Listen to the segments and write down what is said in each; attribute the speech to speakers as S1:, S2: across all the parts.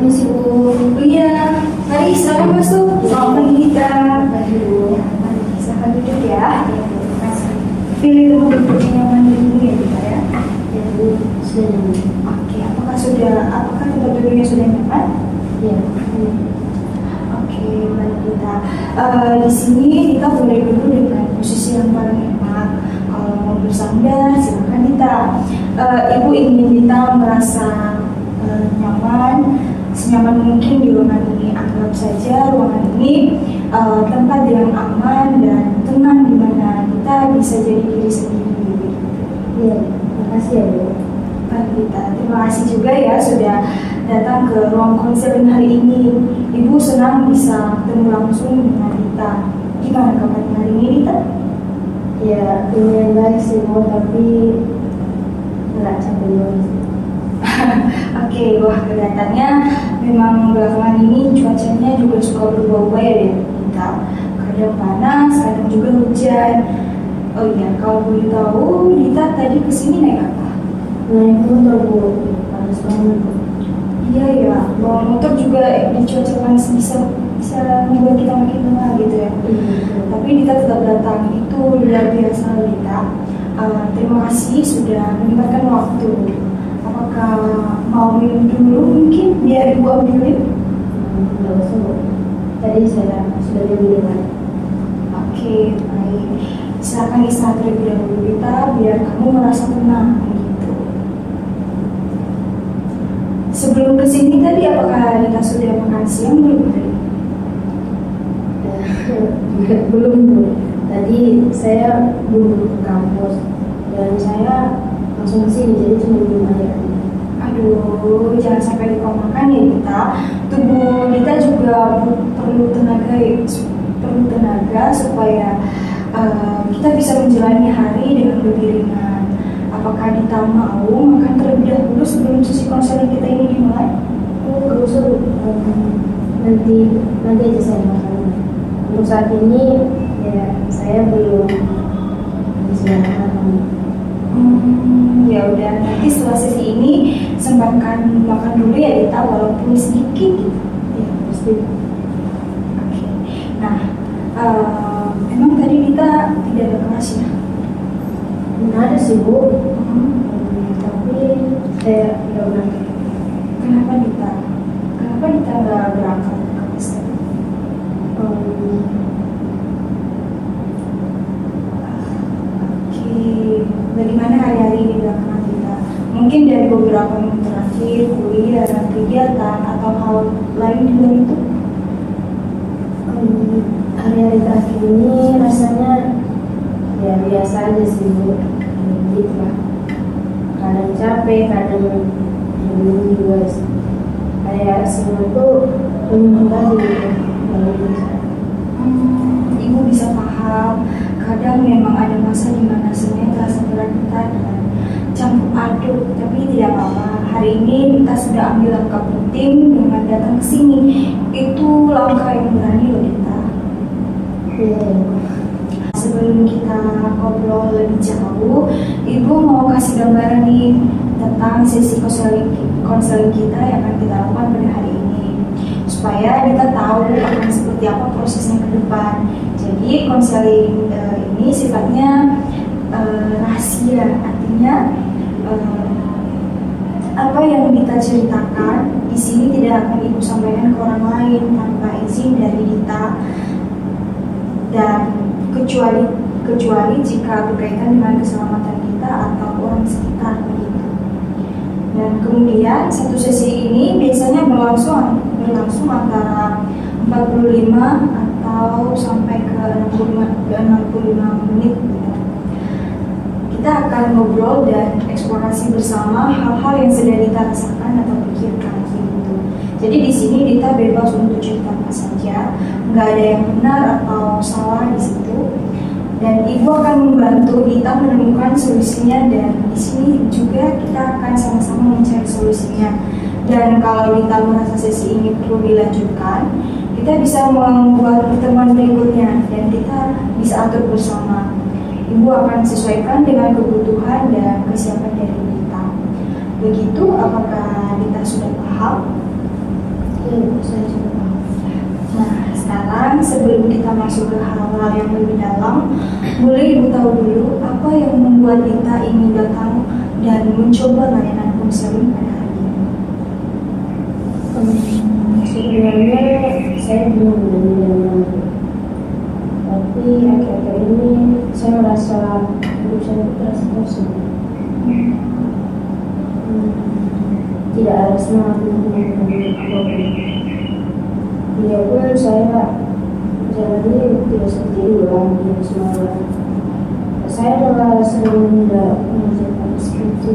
S1: Permisi Bu.
S2: Iya, mari silakan masuk. Selamat pagi Dita.
S1: Pagi Bu.
S2: Silakan duduk ya. Terima kasih. Pilih tempat duduk yang nyaman dulu ya Dita ya.
S1: Ya Bu, sudah nyaman.
S2: Oke, apakah tempat duduknya sudah nyaman?
S1: Ya.
S2: Oke, baik Dita. Di sini Dita boleh duduk dengan posisi yang paling enak. Kalau mau bersandar, silakan Dita. Ibu ingin Dita merasa nyaman, senyaman mungkin di ruangan ini. Anggap saja ruangan ini tempat yang aman dan tenang di mana kita bisa jadi diri sendiri.
S1: Iya, terima kasih ya Bu.
S2: Baik Dita, terima kasih juga ya sudah datang ke ruang konseling hari ini. Ibu senang bisa ketemu langsung dengan Dita. Gimana kabarnya hari ini Dita?
S1: Ya, lumayan baik sih Bu, tapi nggak capek banget.
S2: Oke, wah kelihatannya memang belakangan ini cuacanya juga suka berubah-ubah ya Dita. Kadang panas, kadang juga hujan. Oh iya, kalau boleh tahu Dita tadi kesini naik apa?
S1: Naik motor Bu, panas banget Bu.
S2: Iya ya, bawa motor juga di cuaca panas bisa membuat kita makin lemah gitu ya. Tapi Dita tetap datang, itu luar biasa Dita. Terima kasih sudah menyempatkan waktu. Apakah mau minum dulu mungkin biar ibu ambilin?
S1: Nggak usah Bu. Tadi saya sudah diambil.
S2: Oke, baik. Silakan istirahat terlebih dahulu Dita, biar kamu merasa tenang gitu. Sebelum kesini tadi apakah Dita sudah makan siang belum tadi?
S1: Belum Bu. Tadi saya belum ke kampus dan saya langsung ke sini, jadi cuma minum air.
S2: Aduh, jangan sampai lupa makan ya Dita. Tubuh Dita juga perlu tenaga supaya kita bisa menjalani hari dengan lebih ringan. Apakah Dita mau makan terlebih dahulu sebelum sesi konseling kita ini dimulai?
S1: Oh, nggak usah Bu. Nanti aja saya makan. Untuk saat ini ya saya belum bisa makan.
S2: Ya udah, nanti setelah sesi ini sempatkan makan dulu ya Dita, walaupun sedikit gitu.
S1: Ya, pasti.
S2: Oke. Nah, emang tadi Dita tidak ada kelas ya?
S1: Ada sih Bu, tapi saya nggak berangkat.
S2: Kenapa Dita? Kenapa Dita nggak berangkat ke kelas tadi? Oke, bagaimana hari-hari di belakangan Dita? Mungkin dari beberapa minggu terakhir, kuliah, kegiatan, atau hal lain di luar itu?
S1: Hari-hari terakhir ini rasanya ya biasa aja sih Bu, gitu lah. Kadang capek, kadang bingung juga sih. Kayak semua tuh menunggu gitu. Kalau bisa.
S2: Ibu bisa paham, kadang memang ada masa di mana semuanya terasa berat Dita dan campur aduk, tapi tidak apa-apa. Hari ini kita sudah ambil langkah penting dengan datang ke sini. Itu langkah yang berani loh Dita. Sebelum kita ngobrol lebih jauh, Ibu mau kasih gambaran nih tentang sesi konseling kita yang akan kita lakukan pada hari ini, supaya kita tahu akan seperti apa prosesnya ke depan. Jadi konseling ini sifatnya rahasia, artinya apa yang kita ceritakan di sini tidak akan Ibu sampaikan ke orang lain tanpa izin dari Dita, dan kecuali jika berkaitan dengan keselamatan kita atau orang sekitar begitu. Dan kemudian satu sesi ini biasanya berlangsung antara 45 atau sampai ke 65 menit gitu. Kita akan ngobrol dan eksplorasi bersama hal-hal yang sedang Dita rasakan atau pikirkan gitu. Jadi di sini Dita bebas untuk cerita apa saja, nggak ada yang benar atau salah di situ. Dan Ibu akan membantu Dita menemukan solusinya, dan di sini juga kita akan sama-sama mencari solusinya. Dan kalau Dita merasa sesi ini perlu dilanjutkan, kita bisa membuat pertemuan berikutnya dan kita bisa atur bersama. Ibu akan sesuaikan dengan kebutuhan dan kesiapan dari Dita. Begitu, apakah Dita sudah paham? sebelum kita masuk ke hal-hal yang lebih dalam, boleh Ibu tahu dulu apa yang membuat Dita ingin datang dan mencoba layanan konseling pada hari ini?
S1: Sebenarnya saya belum benar-benar, tapi akhir-akhir ini saya merasa hidup saya itu terasa kosong. Tidak ada semangat untuk melakukan apapun. Biarpun saya jalani tidak seperti dulu lagi semua. Saya adalah sering tidak mengerjakan skripsi.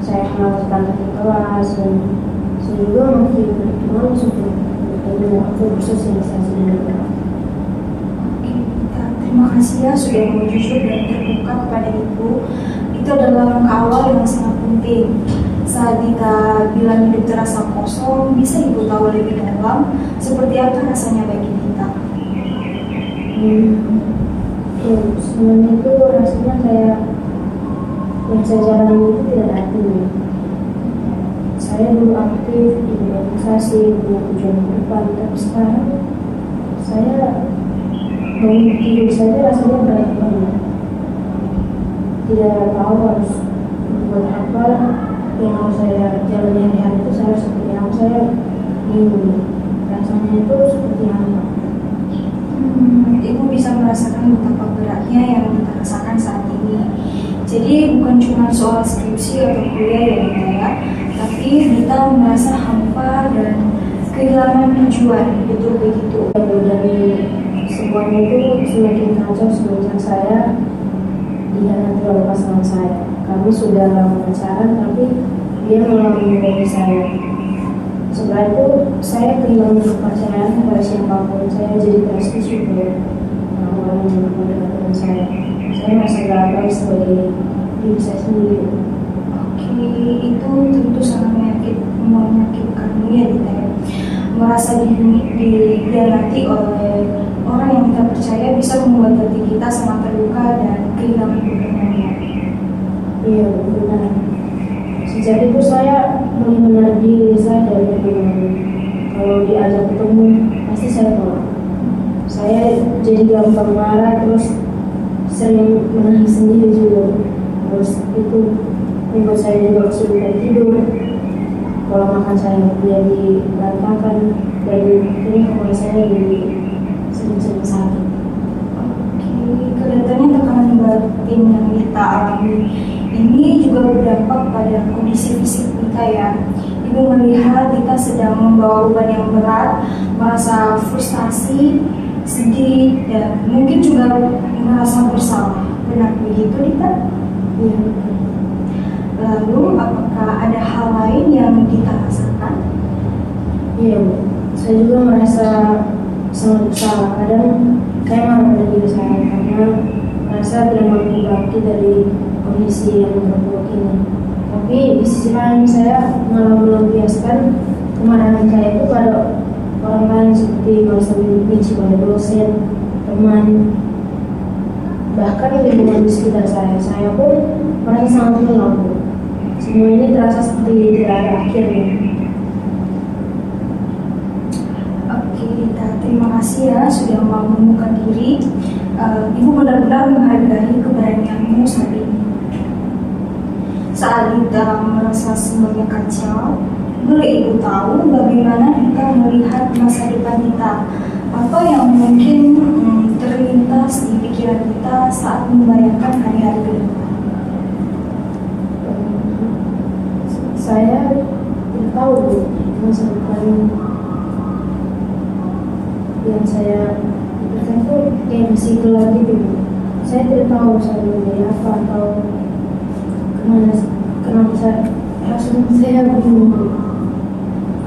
S1: Saya melakukan di kelas dan saya juga mungkin malas untuk bersosialisasi dengan orang.
S2: Oke, terima kasih ya sudah mau jujur dan terbuka kepada Ibu. Itu adalah langkah awal yang sangat penting. Saat Dita bilang hidup terasa kosong, bisa Ibu tahu lebih dalam seperti apa rasanya bagi Dita?
S1: Sebenarnya itu rasanya kayak yang saya jalani itu tidak artinya. Saya dulu aktif di organisasi, punya tujuan ke depan, tapi sekarang saya bangun tidur saja rasanya berat banget. Tidak tahu harus buat apa yang harus saya jalani hari-hari itu. Saya seperti apa, saya bingung rasanya itu seperti apa.
S2: Ibu bisa merasakan betapa beratnya yang Dita rasakan saat ini. Jadi bukan cuma soal skripsi atau kuliah ya Dita ya, tapi Dita merasa hampa dan kehilangan tujuan, betul begitu.
S1: Dari semuanya itu semakin kacau semenjak saya dihianati oleh pasangan saya. Kami sudah pacaran tapi dia malah membohongi saya. Setelah itu saya kehilangan kepercayaan kepada siapapun. Saya jadi keras juga orang yang mendekat dengan saya. Saya merasa gagal sebagai diri saya sendiri.
S2: Oke, itu tentu sangat menyakitkan ya Dita ya. Merasa dikhianati oleh orang yang kita percaya bisa membuat hati kita sangat terluka dan kehilangan pegangannya.
S1: Iya benar. Sejak itu saya benar-benar diri saya dari teman. Kalau diajak ketemu pasti saya tolak. Saya jadi gampang marah, terus sering menangis sendiri juga. Terus itu membuat saya juga kesulitan tidur. Kalau makan saya jadi berantakan, dan ini kepala saya jadi sering-sering sakit.
S2: Oke, kelihatannya tekanan batin yang Dita alami ini juga berdampak pada kondisi fisik Dita ya. Ibu melihat Dita sedang membawa beban yang berat, merasa frustasi, sedih, dan mungkin juga merasa bersalah. Benar begitu Dita?
S1: Iya.
S2: Lalu apakah ada hal lain yang Dita rasakan?
S1: Iya Bu, saya juga merasa sangat bersalah. Kadang saya marah pada diri saya karena merasa tidak mampu bangkit dari kondisi yang terpuruk ini. Tapi di sisi lain saya malah melampiaskan kemarahan saya itu pada orang lain, seperti merasa benci pada dosen, teman, bahkan lingkungan di sekitar saya. Saya pun merasa sangat lelah Bu. Semua ini terasa seperti tidak ada akhirnya.
S2: Oke Dita, terima kasih ya sudah mau membuka diri. Ibu benar-benar menghargai keberanianmu saat ini. Saat Dita merasa semuanya kacau, boleh Ibu tahu bagaimana Dita melihat masa depan Dita? Apa yang mungkin terlintas di pikiran Dita saat membayangkan hari-hari ke depan?
S1: Saya tidak tahu Bu, masa depan yang saya pikirkan itu kayak masih gelap gitu Bu. Saya tidak tahu saya menjadi apa atau kenapa saya bingung Bu.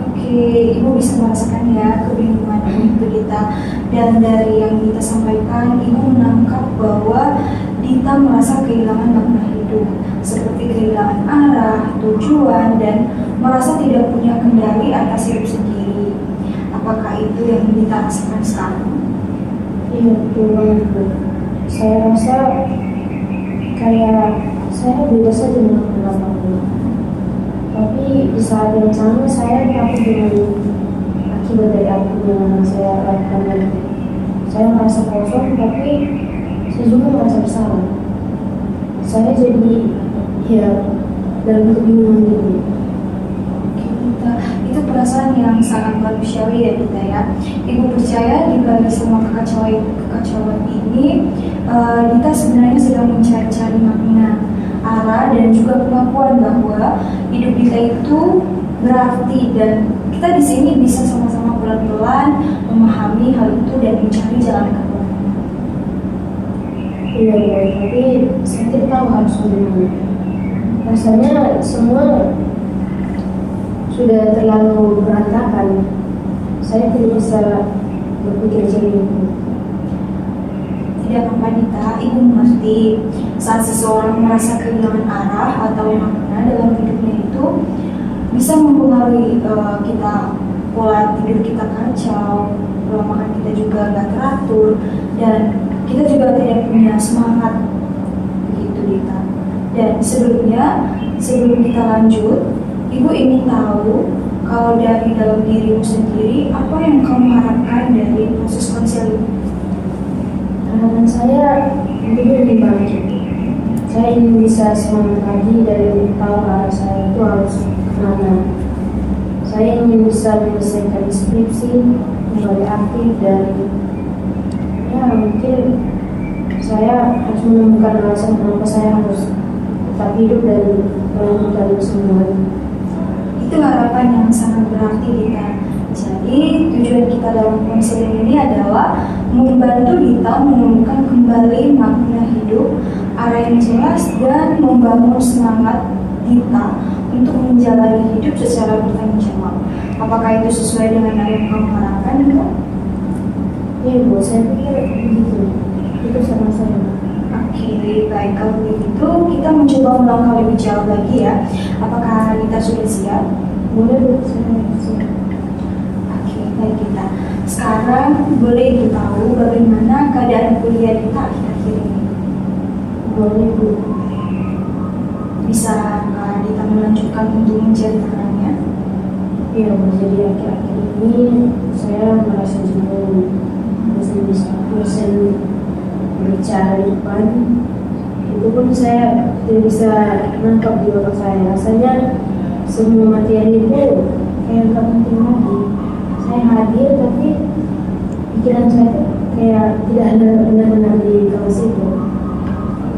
S2: Oke, Ibu bisa merasakan ya kebingungan Ibu Dita, dan dari yang Dita sampaikan, Ibu menangkap bahwa Dita merasa kehilangan makna hidup, seperti kehilangan arah, tujuan, dan merasa tidak punya kendali atas hidup sendiri. Apakah itu yang Dita rasakan sekarang?
S1: Iya betul banget Bu. Saya rasa kayak saya bebas saja melakukan apapun. Tapi di saat yang sama saya takut dengan akibat dari apa yang saya lakukan itu. Saya merasa kosong, tapi saya juga merasa bersalah. Saya jadi ya dalam kebingungan gitu.
S2: Itu perasaan yang sangat manusiawi ya Dita ya. Ibu percaya di balik semua kekacauan ini, Dita sebenarnya sedang mencari-cari makna, arah, dan juga pengakuan bahwa hidup Dita itu berarti, dan kita di sini bisa sama-sama pelan-pelan memahami hal itu dan mencari jalan keluar.
S1: Iya, tapi saya tidak tahu harus bagaimana. Rasanya semua sudah terlalu berantakan. Saya tidak bisa berpikir jernih.
S2: Tidak apa-apa Dita, Ibu mengerti saat seseorang merasa kehilangan arah atau makna dalam hidupnya itu bisa mempengaruhi kita, pola tidur kita kacau, pola makan kita juga gak teratur, dan kita juga tidak punya semangat begitu Dita. Dan sebelum kita lanjut, Ibu ingin tahu kalau dari dalam dirimu sendiri, apa yang kamu harapkan dari proses konseling?
S1: Harapan saya tentunya lebih baik. Saya ingin bisa semangat lagi dan tahu arah saya itu harus kemana. Saya ingin bisa menyelesaikan skripsi, kembali aktif, dan ya mungkin saya harus menemukan alasan kenapa saya harus tetap hidup dan melanjutkan semua.
S2: Itu harapan yang sangat berarti Dita. Jadi tujuan kita dalam konseling ini adalah membantu Dita menemukan kembali makna hidup, arah yang jelas, dan membangun semangat Dita untuk menjalani hidup secara bertanggung jawab. Apakah itu sesuai dengan apa yang kamu harapkan, Dita?
S1: Ya Bu, saya pikir begitu. Itu sama saya.
S2: Oke, baik, kalau begitu kita mencoba melangkah lebih jauh lagi ya. Apakah Dita sudah siap?
S1: Boleh Bu, saya siap.
S2: Oke, baik Dita. Sekarang boleh Ibu tahu bagaimana keadaan kuliah Dita akhir-akhir ini?
S1: Boleh Bu.
S2: Bisa Dita melanjutkan untuk menceritakannya?
S1: Iya Bu, jadi akhir-akhir ini saya merasa jenuh. Bosan berbicara di depan, itu pun saya tidak bisa menangkap di otak saya. Rasanya semua materi itu kayak gak penting lagi. Saya hadir tapi pikiran saya tuh kayak tidak ada benar-benar di kelas itu.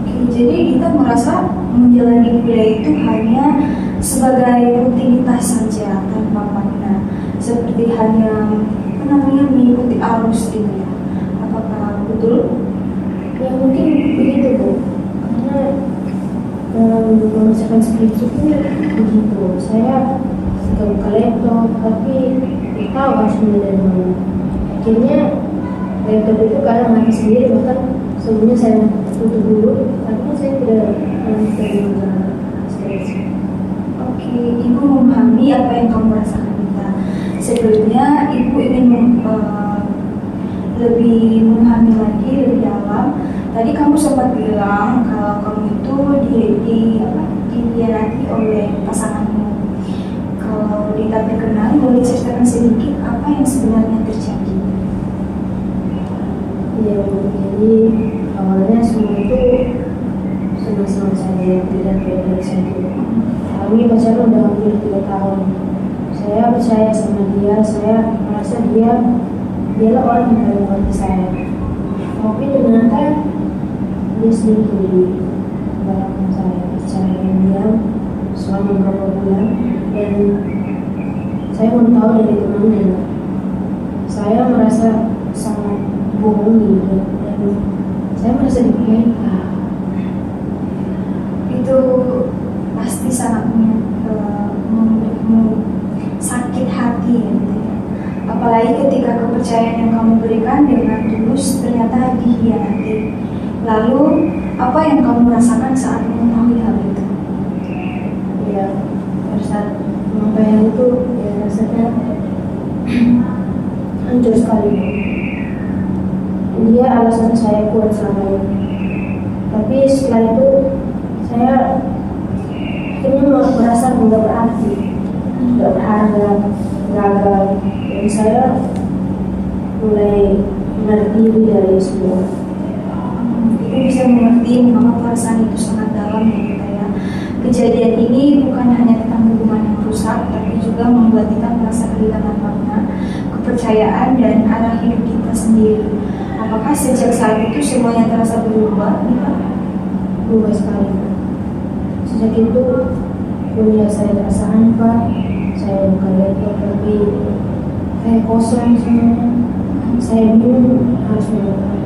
S2: Oke, jadi kita merasa menjalani kuliah itu hanya sebagai rutinitas saja tanpa makna, seperti hanya mengikuti arus gitu ya. Apakah betul?
S1: Ya mungkin begitu Bu, karena mengerjakan skripsi itu begitu. Saya buka laptop tapi tidak tahu harus mulai dari mana. Akhirnya laptop itu kadang mati sendiri, bahkan sebelumnya saya tutup dulu karena saya tidak mengerjakan skripsi.
S2: Oke, Ibu memahami apa yang kamu rasakan Dita. Sebelumnya Ibu ingin lebih memahami lagi lebih dalam. Tadi kamu sempat bilang kalau kamu itu dihianati oleh pasanganmu. Kalau Dita berkenan, boleh ceritakan sedikit apa yang sebenarnya terjadi?
S1: Ya, jadi awalnya semua itu senang-senang saja, tidak baik-baik saja. Kami pacaran udah hampir 3 tahun. Saya percaya sama dia, saya merasa dialah orang yang paling mengerti saya. Tapi ternyata dia selingkuh di belakang saya, secara diam selama beberapa bulan, dan saya mau tahu dari temannya. Saya merasa sangat bohongi dan saya merasa di-PHK.
S2: Itu pasti sangat sakit hati ya, gitu ya. Apalagi ketika kepercayaan yang kamu berikan dengan tulus ternyata dikhianati. Lalu apa yang kamu rasakan saat mengetahui hal itu?
S1: Ya, pada saat mengetahui itu ya rasanya hancur sekali. Dia alasan saya kuat selama ini. Tapi setelah itu saya akhirnya merasa nggak berarti, nggak berharga, gagal, dan saya mulai menarik diri dari semua.
S2: Ibu bisa mengerti mengapa perasaan itu sangat dalam ya kita ya. Kejadian ini bukan hanya tentang hubungan yang rusak, tapi juga membuat kita merasa kehilangan makna, kepercayaan, dan arah hidup kita sendiri. Apakah sejak saat itu semuanya terasa berubah?
S1: Berubah sekali. Sejak itu dunia saya terasa hampa, saya bukan lagi tapi kayak kosong semuanya. Saya bingung harus melakukan.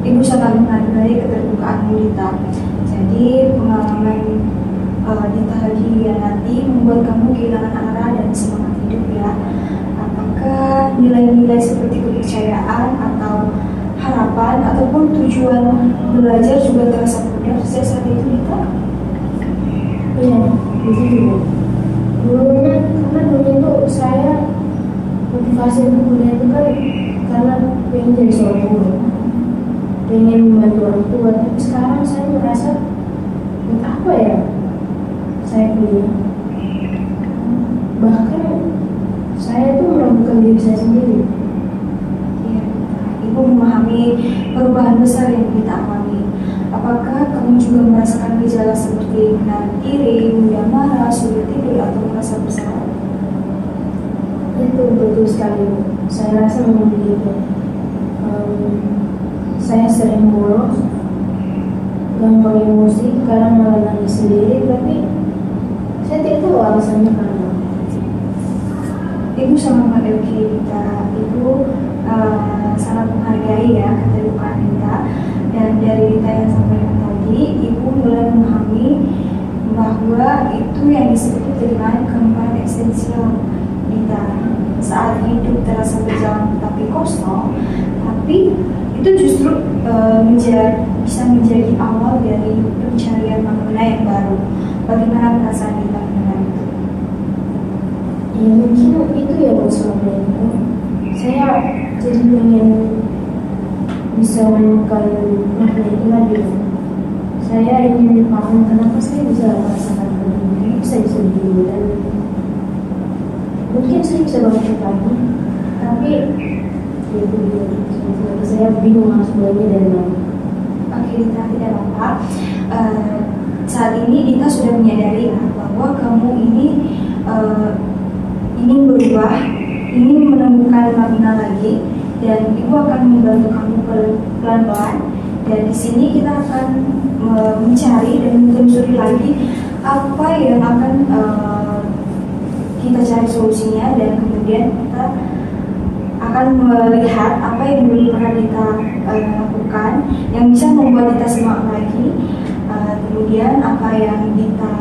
S2: Ibu sangat menghargai keterbukaan Dita. Jadi pengalaman Dita nanti membuat kamu kehilangan arah dan semangat hidup ya. Apakah nilai-nilai seperti kepercayaan atau harapan ataupun tujuan belajar juga terasa pudar sejak saat itu Dita?
S1: Iya, begitu. Dulunya karena dulu itu saya motivasi untuk kuliah itu kan karena pengen jadi seorang guru, pengen membantu orang tua. Tapi sekarang saya merasa untuk apa ya saya kuliah? Bahkan saya tuh meragukan diri saya sendiri.
S2: Iya, Ibu memahami perubahan besar yang kita alami. Apakah kamu juga merasakan gejala seperti menarik diri, mudah marah, sulit tidur, atau merasa bersalah?
S1: Itu betul sekali. Saya rasa memang begitu. Saya sering bolos, gampang emosi, kadang malah nangis sendiri, tapi saya tidak tahu alasannya karena.
S2: Ibu sangat menghargai kita. Ibu sangat menghargai ya keterbukaan kita. Dan dari Dita yang sampaikan tadi, Ibu mulai memahami bahwa itu yang disebut dengan kehidupan esensial Dita. Saat hidup terasa berjalan tapi kosong, tapi itu justru bisa menjadi awal dari pencarian makna yang baru. Bagaimana perasaan Dita mengenai itu?
S1: Ya mungkin itu ya buat selama itu. Saya jadi pengen bisa menemukan makna itu lagi. Saya ingin paham kenapa saya bisa merasakan begini, bisa begini, dan mungkin saya bisa bangun lagi, tapi ya itu saya bingung harus mulainya dari mana.
S2: Oke Dita, tidak apa-apa. Saat ini Dita sudah menyadari bahwa kamu ini ingin berubah, ingin menemukan makna lagi, dan Ibu akan membantu kamu pelan-pelan. Dan di sini kita akan mencari dan menelusuri lagi apa yang akan kita cari solusinya, dan kemudian kita akan melihat apa yang dulu pernah kita lakukan yang bisa membuat kita semangat lagi, kemudian apa yang kita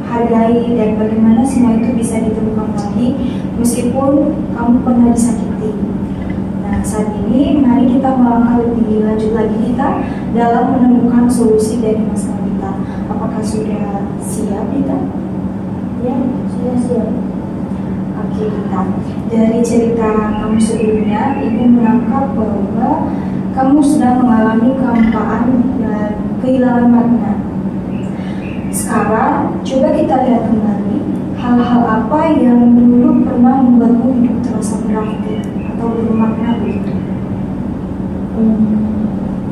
S2: hargai dan bagaimana semua itu bisa ditemukan lagi meskipun kamu pernah disakiti. Nah, saat ini mari kita melangkah lebih lanjut lagi kita dalam menemukan solusi dari masalah kita. Apakah sudah siap Dita?
S1: Ya, sudah siap.
S2: Oke Dita, dari cerita kamu sebelumnya, Ibu menangkap bahwa kamu sedang mengalami kehampaan dan kehilangan makna. Sekarang coba kita lihat kembali hal-hal apa yang dulu pernah membuatmu hidup terasa berarti atau bermakna begitu.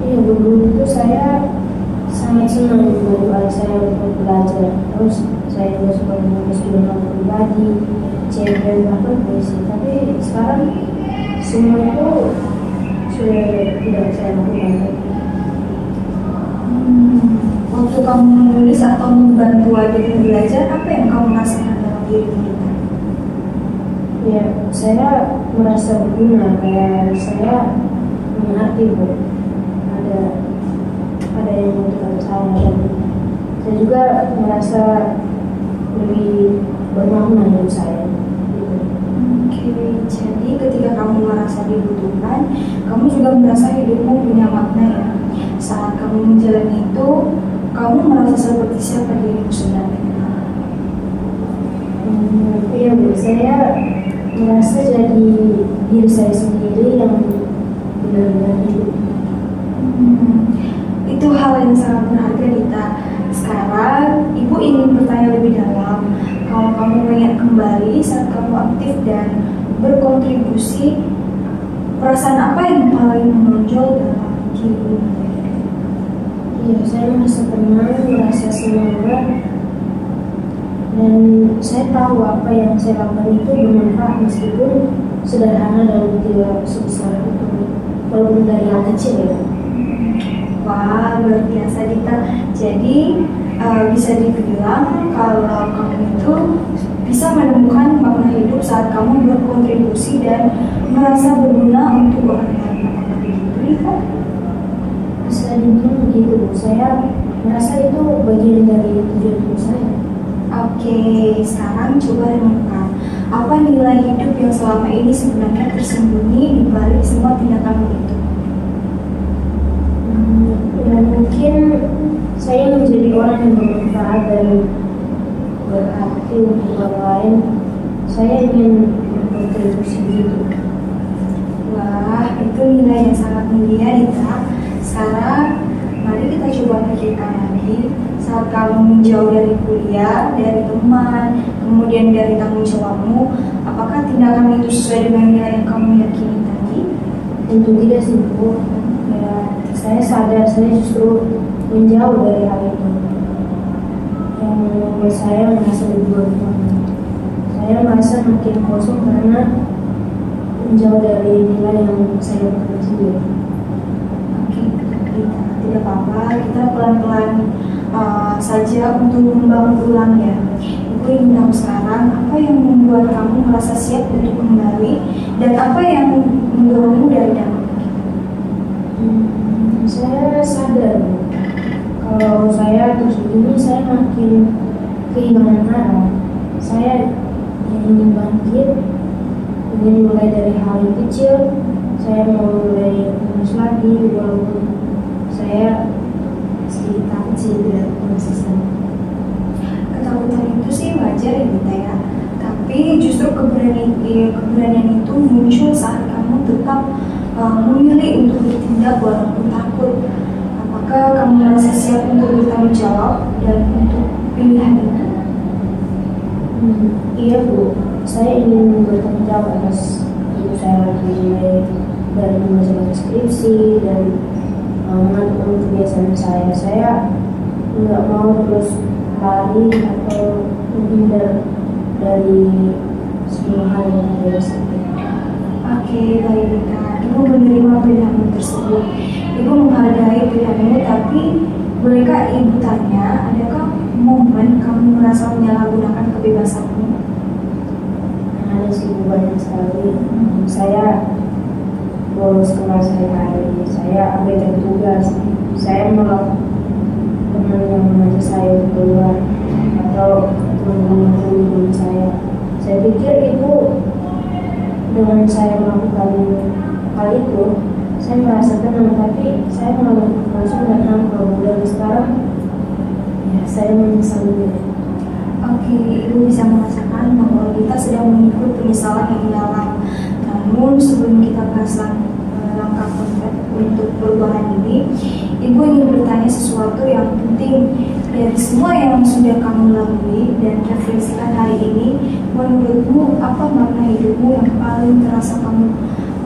S1: Iya, dulu itu saya sangat senang membantu ayah saya untuk belajar. Terus saya juga suka menulis jurnal pribadi, cerpen, bahkan puisi. Tapi sekarang semua itu sudah tidak saya lakukan lagi.
S2: Waktu kamu menulis atau membantu adik belajar, apa yang kamu rasakan dalam diri kita?
S1: Ya, saya merasa berguna, kayak saya mengerti Bu. Ada yang membutuhkan saya, dan saya juga merasa lebih bermakna hidup saya.
S2: Oke, jadi ketika kamu merasa dibutuhkan, kamu juga merasa hidupmu punya makna ya. Saat kamu menjalani itu, kamu merasa seperti siapa dirimu sebenarnya?
S1: Iya Bu, saya merasa jadi diri saya sendiri yang benar-benar hidup.
S2: Itu hal yang sangat berharga Dita. Sekarang Ibu ingin bertanya lebih dalam. kamu pengen kembali, saat kamu aktif dan berkontribusi, perasaan apa yang paling menonjol dalam dirimu?
S1: Iya, saya merasa tenang, merasa semangat, dan saya tahu apa yang saya lakukan itu bermanfaat meskipun sederhana dan tidak sebesar itu, walaupun dari yang kecil ya.
S2: Wah, luar biasa Dita. Jadi bisa dibilang kalau kamu itu bisa menemukan makna hidup saat kamu berkontribusi dan merasa berguna untuk orang lain. Apakah begitu, Dita?
S1: Bisa dibilang begitu, Bu. Saya merasa itu bagian dari tujuan hidup saya.
S2: Oke, sekarang coba renungkan apa nilai hidup yang selama ini sebenarnya tersembunyi di balik semua tindakanmu itu.
S1: Ya mungkin saya menjadi orang yang bermanfaat dan berarti untuk orang lain. Saya ingin berkontribusi gitu.
S2: Wah, itu nilai yang sangat mulia, Dita. Sekarang, mari kita coba pikirkan lagi. Saat kamu menjauh dari kuliah, dari teman, kemudian dari tanggung jawabmu, apakah tindakan itu sesuai dengan nilai yang kamu yakini tadi?
S1: Tentu tidak sih, Bu. Ya, saya sadar saya justru menjauh dari hal itu yang membuat saya merasa lebih saya merasa makin kosong karena menjauh dari nilai yang saya lakukan sendiri.
S2: Oke, tidak apa-apa, kita pelan-pelan saja untuk membangun ulang ya. Ibu ingin tahu sekarang apa yang membuat kamu merasa siap untuk kembali dan apa yang mendorongmu dari dalam.
S1: Saya sadar kalau saya terus begini saya makin kehilangan arah. Saya ingin bangkit, ingin mulai dari hal yang kecil. Saya mau mulai terus lagi walaupun saya sedikit takut sih tidak konsisten.
S2: Ketakutan itu sih wajar ya Dita ya. Tapi justru keberanian itu muncul saat kamu tetap memilih untuk bertindak walaupun takut. Apakah kamu merasa siap untuk bertanggung jawab dan untuk pilihan itu?
S1: Iya Bu, saya ingin bertanggung jawab atas hidup saya lagi, mulai dari membaca skripsi dan mengatur kebiasaan saya. Saya nggak mau terus lari atau menghindar dari semua hal yang ada seperti.
S2: Oke, baik Dita. Ibu menerima pilihanmu tersebut. Ibu menghargai pilihanmu, tapi bolehkah Ibu tanya, adakah momen kamu merasa menyalahgunakan kebebasanmu?
S1: Ada sih banyak sekali. Saya bolos kelas hari, saya abaikan tugas, saya menolak teman yang mengajak saya untuk keluar atau teman-teman saya. Saya pikir itu dengan saya melakukan hal itu, saya merasa tenang, tapi saya melakukan kekerasan dan hampa. Dan sekarang, ya saya menyesalinya.
S2: Oke, Ibu bisa merasakan bahwa kita sedang mengikut penyesalan yang mendalam. Namun sebelum kita bahas langkah konkret untuk perubahan ini, Ibu ingin bertanya sesuatu yang penting. Dari semua yang sudah kamu lalui dan refleksikan hari ini, menurutmu apa makna hidupmu yang paling terasa kamu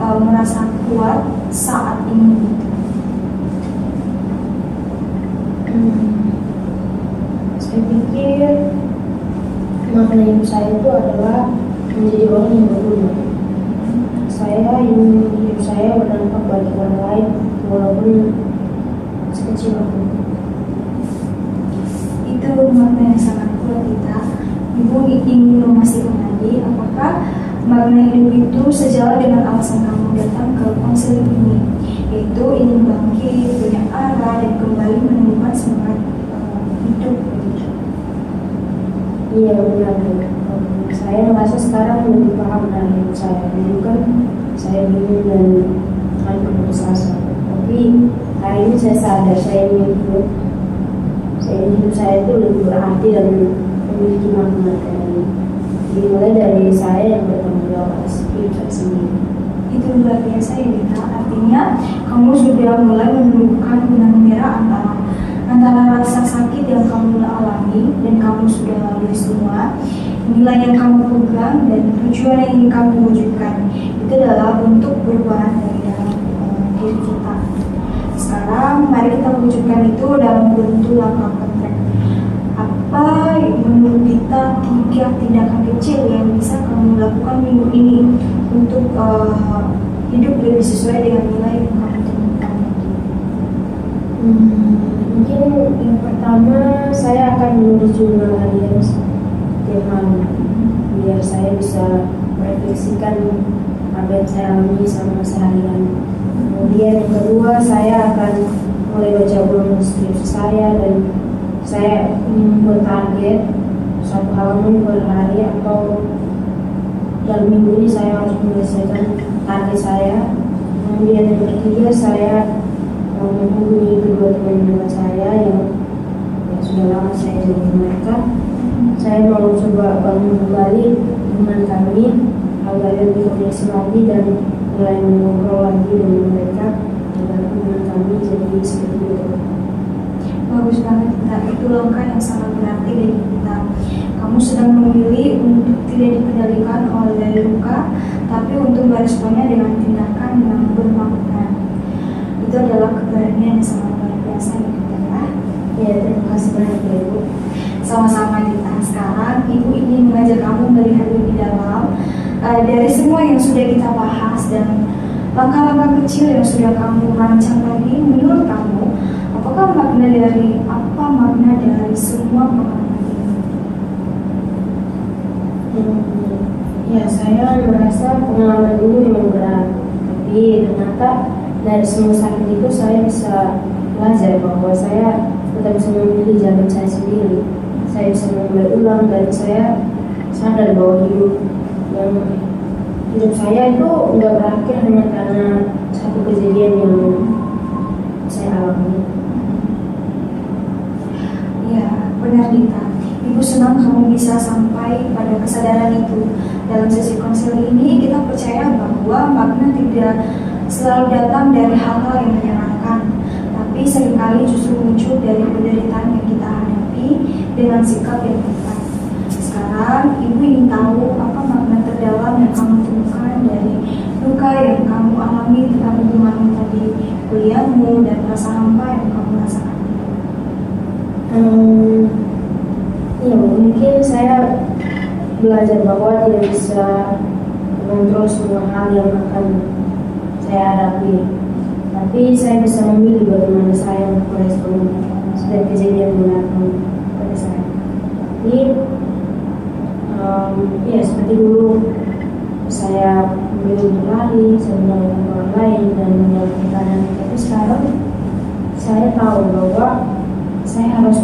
S2: merasa kuat saat ini?
S1: Saya pikir makna hidup saya itu adalah menjadi orang yang berguna. Saya ingin hidup saya berdampak bagi orang lain walaupun sekecil apapun.
S2: Itu makna yang sangat kuat kita. Ibu ingin memastikan lagi apakah makna hidup itu sejalan dengan alasan kamu datang ke konseling ini, yaitu ingin bangkit, punya arah, dan kembali menemukan semangat hidup.
S1: Iya benar. Saya merasa sekarang lebih paham dengan hidup saya. Dulu kan saya bingung dan putus asa. Tapi hari ini saya sadar saya ingin hidup saya itu lebih berarti dan memiliki makna dari dimulai dari saya yang bertanggung jawab atas hidup saya sendiri.
S2: Itu luar biasa ya Dita. Artinya kamu sudah mulai menemukan benang merah antara rasa sakit yang kamu alami jalani dan kamu sudah lalui semua, nilai yang kamu pegang dan tujuan yang ingin kamu wujudkan itu adalah bentuk perubahan dari dalam diri kita. Sekarang mari kita wujudkan itu dalam bentuk langkah konkret. Apa menurut kita 3 tindakan kecil yang bisa kamu lakukan minggu ini untuk hidup lebih sesuai dengan nilai yang kamu temukan?
S1: Mungkin yang pertama saya akan menulis jurnal harian setiap hari biar saya bisa merefleksikan apa yang saya alami selama seharian. Kemudian yang kedua, saya akan mulai baca ulang skripsi saya dan saya membuat target 1 halaman per hari atau dalam minggu ini saya harus menyelesaikan target saya. Kemudian yang ketiga, saya menghubungi kedua teman-teman saya yang sudah lama saya jadi mereka. Saya mau coba bangun kembali dengan kami agar lebih koneksi lagi dan mulai mengobrol lagi dengan mereka agar hubungan kami jadi seperti itu.
S2: Bagus banget, Tita. Itu langkah yang sangat berarti dari kita. Kamu sedang memilih untuk tidak dikendalikan oleh luka, tapi untuk meresponnya dengan tindakan yang bermakna. Itu adalah keberanian yang sangat luar biasa ya, Tita.
S1: Ya, terima kasih banyak ya, Ibu.
S2: Sama-sama, Tita. Sekarang Ibu ingin mengajak kamu melihat lebih dalam dari semua yang sudah kita bahas dan langkah-langkah kecil yang sudah kamu rancang tadi. Menurut kamu, apa makna dari semua pengalaman ini?
S1: Ya, saya merasa pengalaman ini memang berat, tapi ternyata dari semua sakit itu saya bisa belajar bahwa saya tetap bisa memilih jalan saya sendiri. Saya bisa memulai ulang dan saya sadar bahwa hidup saya itu nggak berakhir hanya karena satu kejadian yang saya alami.
S2: Ya, benar, Dita. Ibu senang kamu bisa sampai pada kesadaran itu. Dalam sesi konseling ini kita percaya bahwa makna tidak selalu datang dari hal-hal yang menyenangkan, tapi seringkali justru muncul dari penderitaan yang kita hadapi dengan sikap yang tepat. Sekarang Ibu ingin tahu apa makna terdalam yang kamu temukan dari luka yang kamu alami tentang hubunganmu tadi, kuliahmu, dan rasa hampa yang kamu rasakan.
S1: Ya, mungkin saya belajar bahwa tidak bisa mengontrol semua hal yang akan saya hadapi, tapi saya bisa memilih bagaimana saya merespon setiap kejadian yang datang pada saya. Jadi ya seperti dulu saya memilih untuk lari, saya menyalahkan orang lain dan menyalahkan keadaan, tapi sekarang saya tahu bahwa saya harus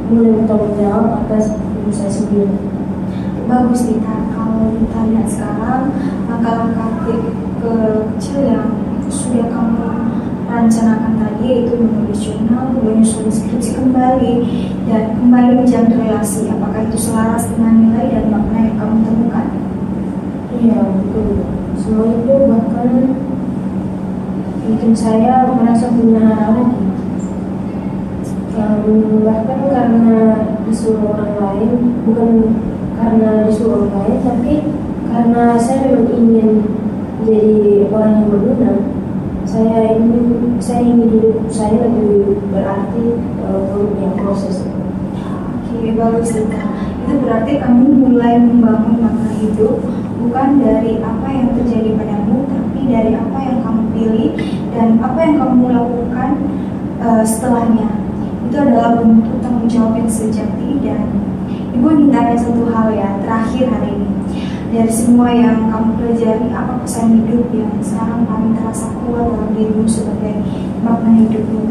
S1: mulai bertanggung jawab atas diri saya sendiri.
S2: Bagus, Dita. Kalau kita lihat sekarang langkah-langkah kecil yang sudah kamu rencanakan tadi, yaitu menulis jurnal, menyusun skripsi kembali, dan kembali menjalin relasi. Apakah itu selaras dengan nilai dan makna yang kamu temukan?
S1: Iya, betul. Semua itu bahkan bikin saya merasa punya arah lagi. Bahkan karena disuruh orang lain, bukan karena disuruh orang lain, tapi karena saya memang ingin jadi orang yang berguna. Saya ingin hidup saya lebih berarti dalam proses.
S2: Oke, bagus, Dita. Itu berarti kamu mulai membangun makna hidup bukan dari apa yang terjadi padamu, tapi dari apa yang kamu pilih dan apa yang kamu lakukan setelahnya. Itu adalah bentuk tanggung jawab yang sejati. Dan Ibu ingin tanya satu hal ya, terakhir hari ini. Dari semua yang kamu pelajari, apa pesan hidup yang sekarang paling terasa kuat dalam dirimu sebagai makna hidupmu?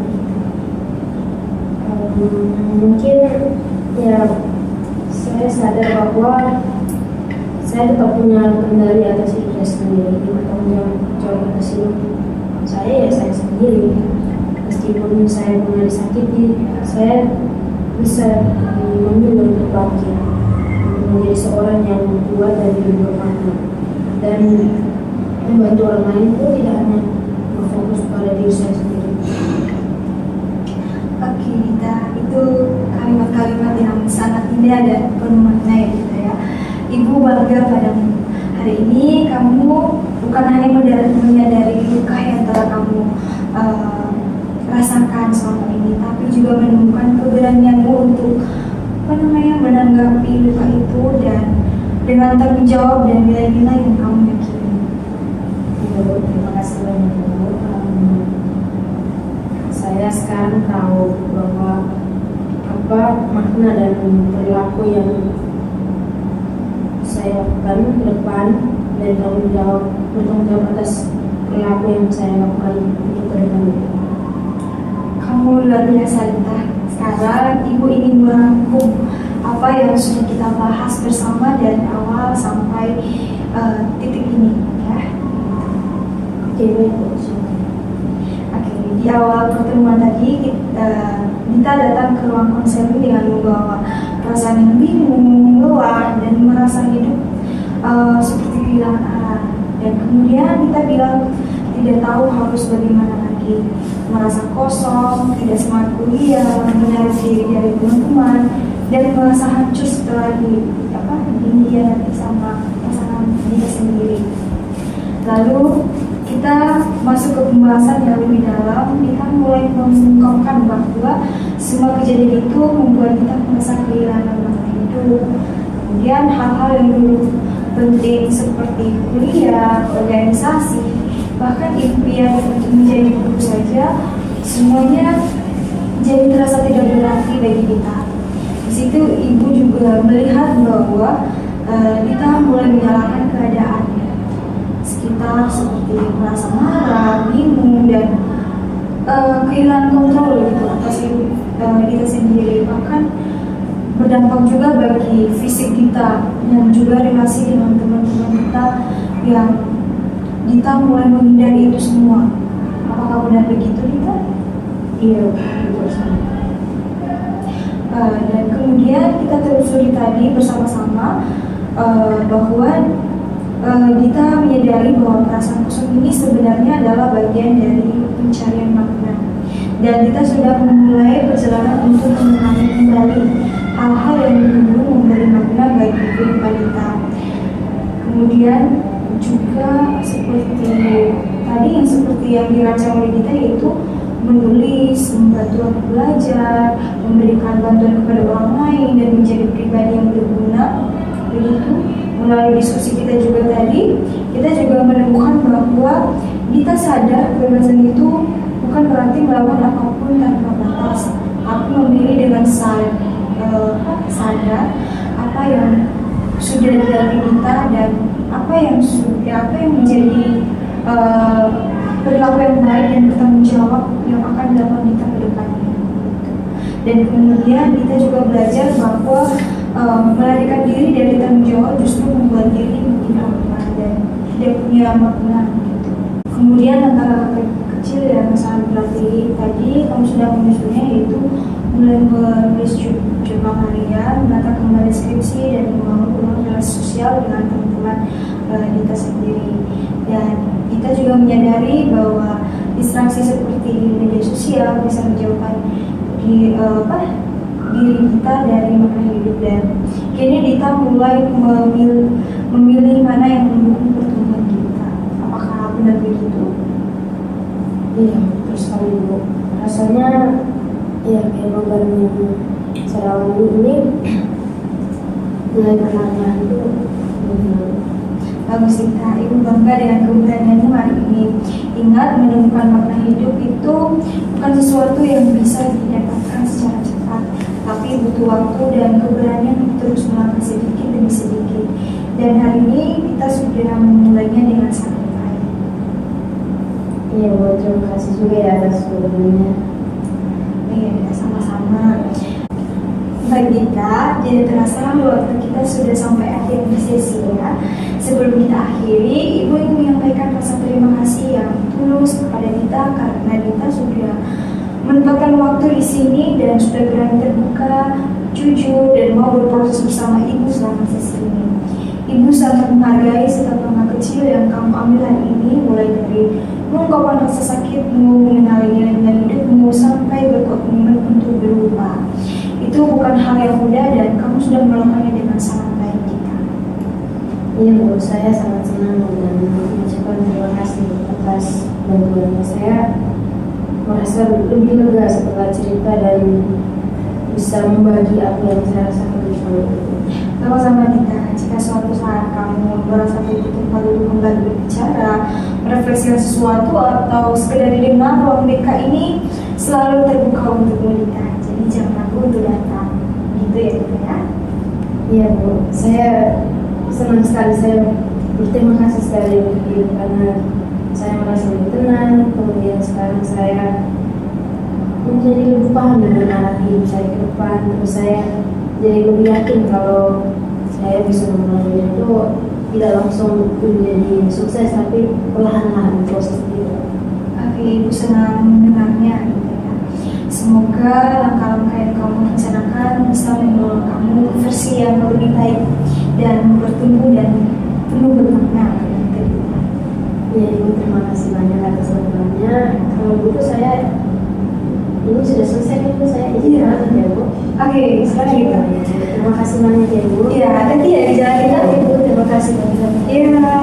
S1: Mungkin ya saya sadar bahwa saya tetap punya kendali atas hidup saya sendiri. Bertanggung jawab atas hidup saya ya saya sendiri. Meskipun saya pernah disakiti, saya bisa memilih untuk bangkit, menjadi seorang yang kuat dan bermakna, dan membantu orang lain itu tidak hanya berfokus pada diri saya sendiri.
S2: Oke, Dita, itu kalimat kalimat yang sangat indah dan penuh makna ya Dita ya. Ibu bangga padamu. Hari ini kamu bukan hanya menyadari luka yang telah kamu rasakan selama ini, tapi juga menemukan keberanianmu untuk menanggapi luka itu dan dengan tanggung jawab dan nilai-nilai yang kamu yakini.
S1: Ibu, terima kasih banyak Bu. Saya sekarang tahu bahwa apa makna dan perilaku yang saya lakukan ke depan dan bertanggung jawab atas perilaku yang saya lakukan untuk ke depan.
S2: Kamu luar biasa Dita. Sekarang Ibu ingin merangkum apa yang sudah kita bahas bersama dari awal sampai titik ini ya.
S1: Oke, baik Bu.
S2: Oke, di awal pertemuan tadi Dita datang ke ruang konseling dengan membawa perasaan yang bingung, lelah, dan merasa hidup seperti kehilangan arah. Dan kemudian Dita bilang tidak tahu harus bagaimana lagi, merasa kosong, tidak semangat kuliah, menarik diri dari teman-teman, dan merasa hancur setelah dihianati sama pasangan Dita sendiri. Lalu kita masuk ke pembahasan yang lebih dalam. Kita mulai mengungkapkan bahwa semua kejadian itu membuat kita merasa kehilangan makna hidup. Kemudian hal-hal yang dulu penting seperti kuliah, organisasi, bahkan impian untuk menjadi guru saja, semuanya jadi terasa tidak berarti bagi kita. Di situ Ibu juga melihat bahwa Dita mulai menyalahkan keadaan sekitar seperti merasa marah, bingung, dan kehilangan kontrol gitu atas Dita sendiri. Bahkan berdampak juga bagi fisik Dita dan juga relasi dengan teman-teman kita yang Dita mulai menghindari itu semua. Apakah benar begitu Dita?
S1: Iya, betul sekali.
S2: Dan kemudian kita telusuri tadi bersama-sama bahwa Dita menyadari bahwa perasaan kosong ini sebenarnya adalah bagian dari pencarian makna. Dan Dita sudah memulai perjalanan untuk mengenali kembali hal-hal yang dulu memberi makna bagi kehidupan Dita. Kemudian juga seperti tadi yang dirancang oleh Dita, yaitu menulis, membantu aku belajar, memberikan bantuan kepada orang lain, dan menjadi pribadi yang berguna. Begitu, melalui diskusi kita juga tadi, kita juga menemukan bahwa Dita sadar kebebasan itu bukan berarti melakukan apapun tanpa batas, tapi memilih dengan sadar apa yang sudah dilalui Dita dan apa yang menjadi perilaku yang baik dan bertanggung jawab yang akan dilakukan Dita ke depannya. Dan kemudian Dita juga belajar bahwa melarikan diri dari tanggung jawab justru membuat diri makin hampa dan tidak punya makna gitu. Kemudian antara kecil yang sangat berarti tadi kamu sudah menyusunnya, yaitu mulai menulis jurnal harian, menata kembali skripsi, dan membangun relasi sosial dengan teman-teman Dita sendiri. Dan kita juga menyadari bahwa distraksi seperti media sosial bisa menjauhkan diri kita dari makna hidup. Dan kini Dita mulai memilih mana yang mendukung pertumbuhan kita. Apakah benar begitu?
S1: Iya, betul sekali Bu. Rasanya ya kehidupan yang saya alami ini mulai perlahan itu.
S2: Bagus Dita, Ibu bangga dengan keberanianmu hari ini. Ingat, menemukan makna hidup itu bukan sesuatu yang bisa didapatkan secara cepat, tapi butuh waktu dan keberanian untuk terus melangkah sedikit demi sedikit. Dan hari ini kita sudah memulainya dengan sangat baik.
S1: Iya Bu, terima kasih juga ya atas dukungannya.
S2: Iya, sama-sama. Baik Dita, jadi terasa waktu kita sudah sampai akhir sesi ya. Sebelum kita akhiri, Ibu ingin menyampaikan rasa terima kasih yang tulus kepada Dita karena Dita sudah menempatkan waktu di sini dan sudah berani terbuka, jujur, dan mau berproses bersama Ibu selama sesi ini. Ibu sangat menghargai setiap langkah kecil yang kamu ambil hari ini, mulai dari mengungkapkan rasa sakitmu, mengenali nilai hidupmu, sampai berkomitmen untuk berubah. Itu bukan hal
S1: senang dan mengucapkan terima kasih atas bantuannya. Saya merasa lebih lega setelah cerita dan bisa membagi apa yang saya rasakan bersama ibu.
S2: Sama-sama Dita, jika suatu saat kamu merasa butuh tempat untuk kembali berbicara, merefleksikan sesuatu atau sekedar didengar, ruang BK ini selalu terbuka untukmu Dita. Jadi jangan ragu untuk datang. Gitu ya Dita ya?
S1: Iya Bu, saya senang sekali, saya berterima kasih sekali untuk ibu karena saya merasa lebih tenang. Kemudian sekarang saya menjadi lebih paham dengan arah hidup saya ke depan. Terus saya jadi lebih yakin kalau saya bisa melalui itu tidak langsung menjadi sukses, tapi perlahan-lahan proses itu.
S2: Oke, Ibu senang mendengarnya Dita ya. Semoga langkah-langkah yang kamu rencanakan bisa membawa kamu ke versi yang lebih baik dan bertumbuh dan penuh bermakna.
S1: Ya Ibu, terima kasih banyak atas bantuannya. Kalau begitu saya ini sudah selesai Bu, saya izin pamit ya Bu.
S2: Oke, sekarang kita.
S1: Terima kasih banyak ya Bu.
S2: Iya, hati-hati ya di jalan kita.
S1: Ibu, terima kasih banyak.
S2: Iya.